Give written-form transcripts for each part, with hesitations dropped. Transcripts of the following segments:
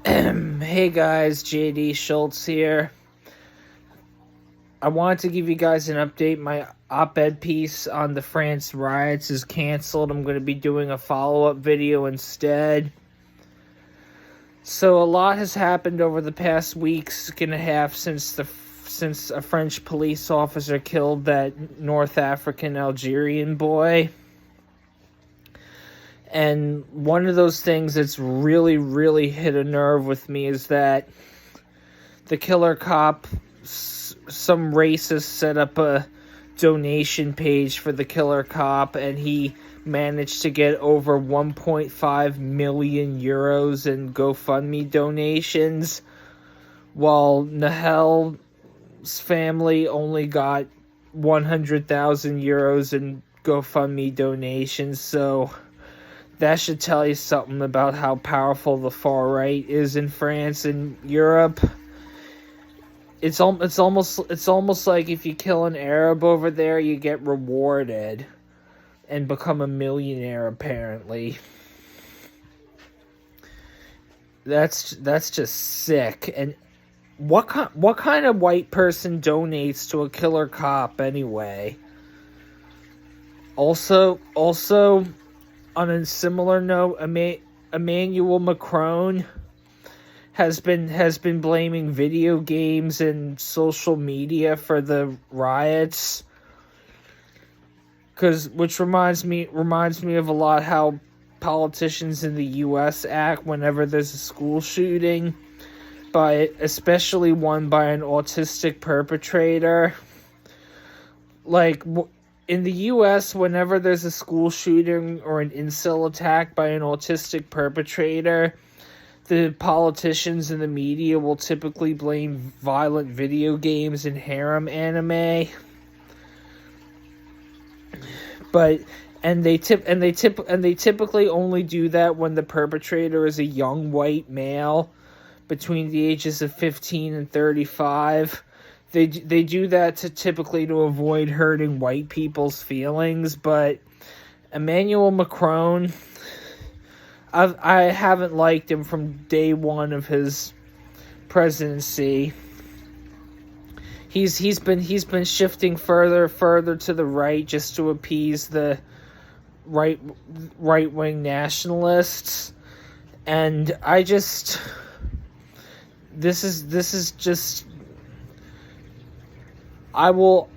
Hey guys, JD Schultz here. I wanted to give you guys an update. My op-ed piece on the France riots is canceled. I'm going to be doing a follow-up video instead. So a lot has happened over the past week and a half since a French police officer killed that North African Algerian boy. And one of those things that's really, really hit a nerve with me is that the killer cop, some racist set up a donation page for the killer cop, and he managed to get over 1.5 million euros in GoFundMe donations, while Nahel's family only got 100,000 euros in GoFundMe donations. So that should tell you something about how powerful the far right is in France and Europe. It's almost like if you kill an Arab over there, you get rewarded and become a millionaire. Apparently, that's just sick. And what kind of white person donates to a killer cop anyway? Also. On a similar note, Emmanuel Macron has been blaming video games and social media for the riots, which reminds me of a lot how politicians in the U.S. act whenever there's a school shooting, especially one by an autistic perpetrator. Like, in the U.S., whenever there's a school shooting or an incel attack by an autistic perpetrator, the politicians and the media will typically blame violent video games and harem anime. They typically only do that when the perpetrator is a young white male between the ages of 15 and 35. They do that typically to avoid hurting white people's feelings, but Emmanuel Macron, I haven't liked him from day one of his presidency. He's been shifting further to the right just to appease the right wing nationalists, and this is just. I will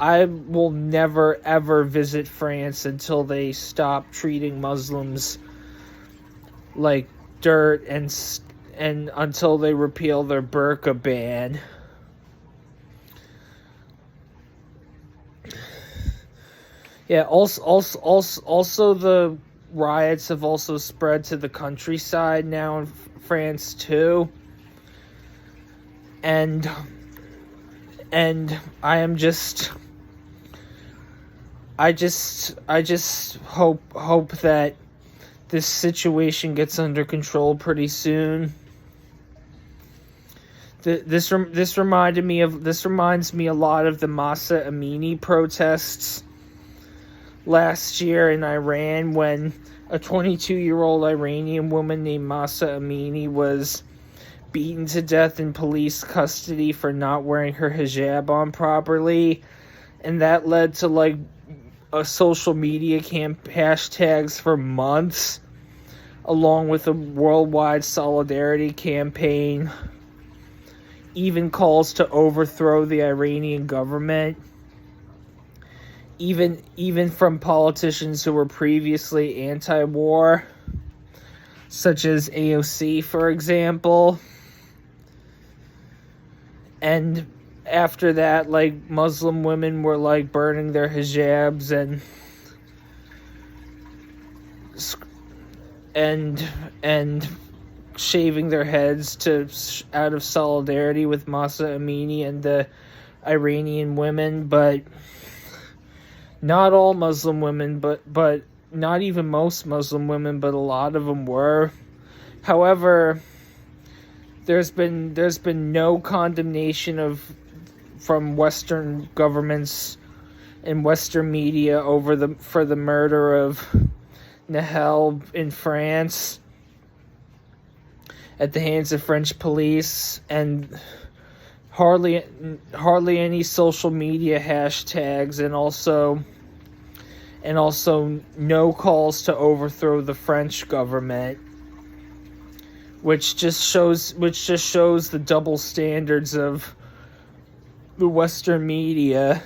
never ever visit France until they stop treating Muslims like dirt and until they repeal their burqa ban. Yeah. Also, the riots have also spread to the countryside now in France too, and I just hope that this situation gets under control pretty soon. This reminds me a lot of the Mahsa Amini protests last year in Iran, when a 22-year-old Iranian woman named Mahsa Amini was beaten to death in police custody for not wearing her hijab on properly, and that led to a social media hashtags for months, along with a worldwide solidarity campaign, even calls to overthrow the Iranian government, even from politicians who were previously anti-war, such as AOC, for example. And after that, Muslim women were burning their hijabs and shaving their heads out of solidarity with Mahsa Amini and the Iranian women. But not all Muslim women, but not even most Muslim women, but a lot of them were. However, there's been no condemnation from Western governments and Western media for the murder of Nahel in France. at the hands of French police, and hardly any social media hashtags, and also no calls to overthrow the French government, which just shows the double standards of the Western media.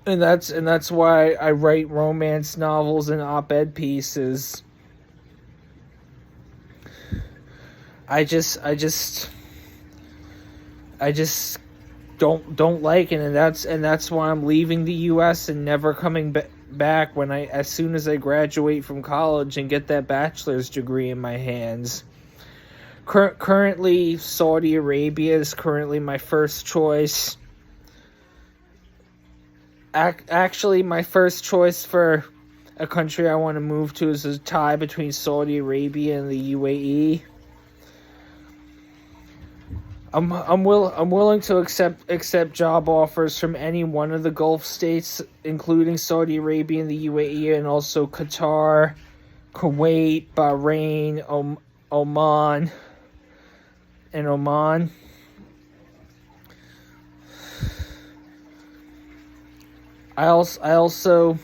And that's why I write romance novels and op-ed pieces. I just don't like it, and that's why I'm leaving the U.S. and never coming back as soon as I graduate from college and get that bachelor's degree in my hands. Currently, Saudi Arabia is currently my first choice. Actually, my first choice for a country I want to move to is a tie between Saudi Arabia and the UAE. I'm willing to accept job offers from any one of the Gulf states, including Saudi Arabia and the UAE, and also Qatar, Kuwait, Bahrain, Oman. I also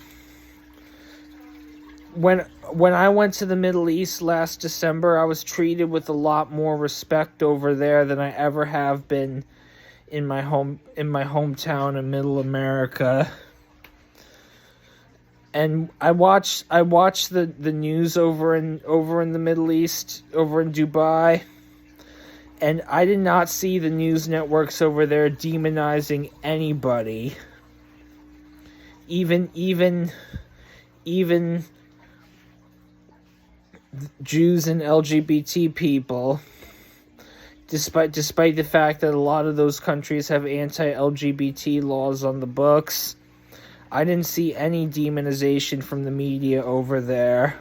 when I went to the Middle East last December, I was treated with a lot more respect over there than I ever have been in my hometown in Middle America. And I watched the news over in the Middle East, over in Dubai, and I did not see the news networks over there demonizing anybody. Even Jews and LGBT people, despite the fact that a lot of those countries have anti-LGBT laws on the books. I didn't see any demonization from the media over there.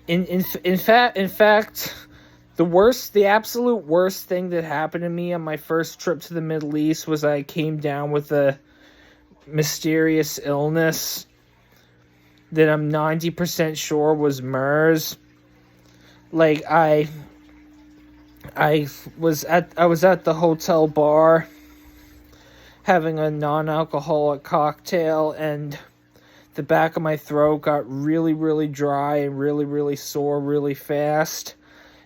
In fact, the absolute worst thing that happened to me on my first trip to the Middle East was I came down with a mysterious illness that I'm 90% sure was MERS. Like I was at the hotel bar having a non-alcoholic cocktail, and the back of my throat got really, really dry and really, really sore really fast.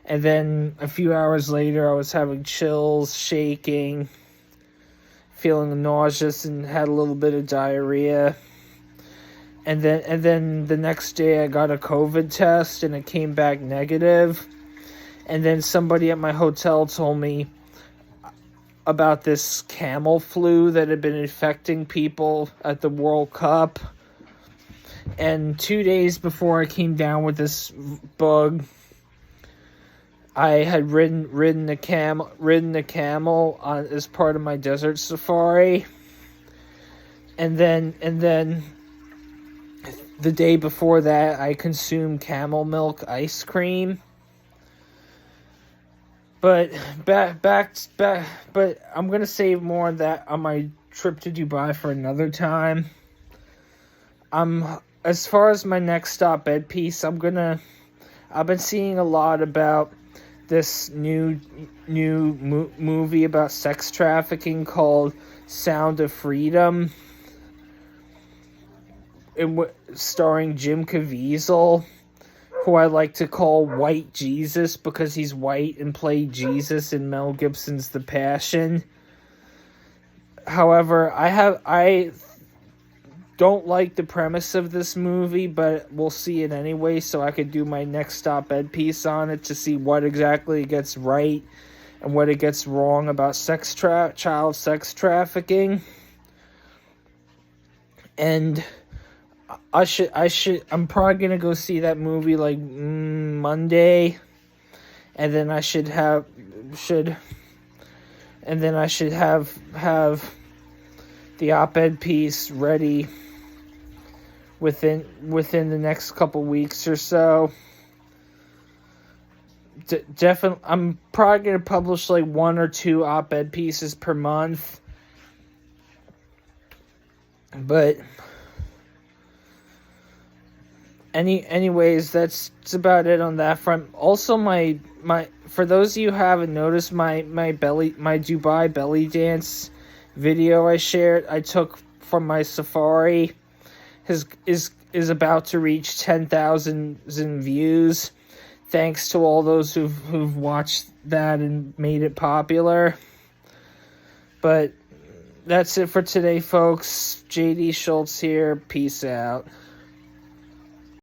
And then a few hours later, I was having chills, shaking, feeling nauseous, and had a little bit of diarrhea. And then the next day I got a COVID test and it came back negative. And then somebody at my hotel told me about this camel flu that had been infecting people at the World Cup. And 2 days before I came down with this bug, I had ridden a camel on as part of my desert safari. And then the day before that, I consumed camel milk ice cream. But but I'm gonna save more of that on my trip to Dubai for another time. As far as my next op-ed piece, I've been seeing a lot about this new movie about sex trafficking called Sound of Freedom, starring Jim Caviezel, who I like to call White Jesus because he's white and played Jesus in Mel Gibson's The Passion. However, I don't like the premise of this movie, but we'll see it anyway, so I could do my next op-ed piece on it to see what exactly it gets right and what it gets wrong about child sex trafficking. And I'm probably gonna go see that movie like Monday, and then I should have the op-ed piece ready within the next couple weeks or so. Definitely, I'm probably gonna publish like 1 or 2 op-ed pieces per month, but anyways, that's about it on that front. Also, my for those of you who haven't noticed, my Dubai belly dance video I shared, I took from my safari, is about to reach 10,000 views, thanks to all those who've watched that and made it popular. But that's it for today, folks. JD Schultz here. Peace out.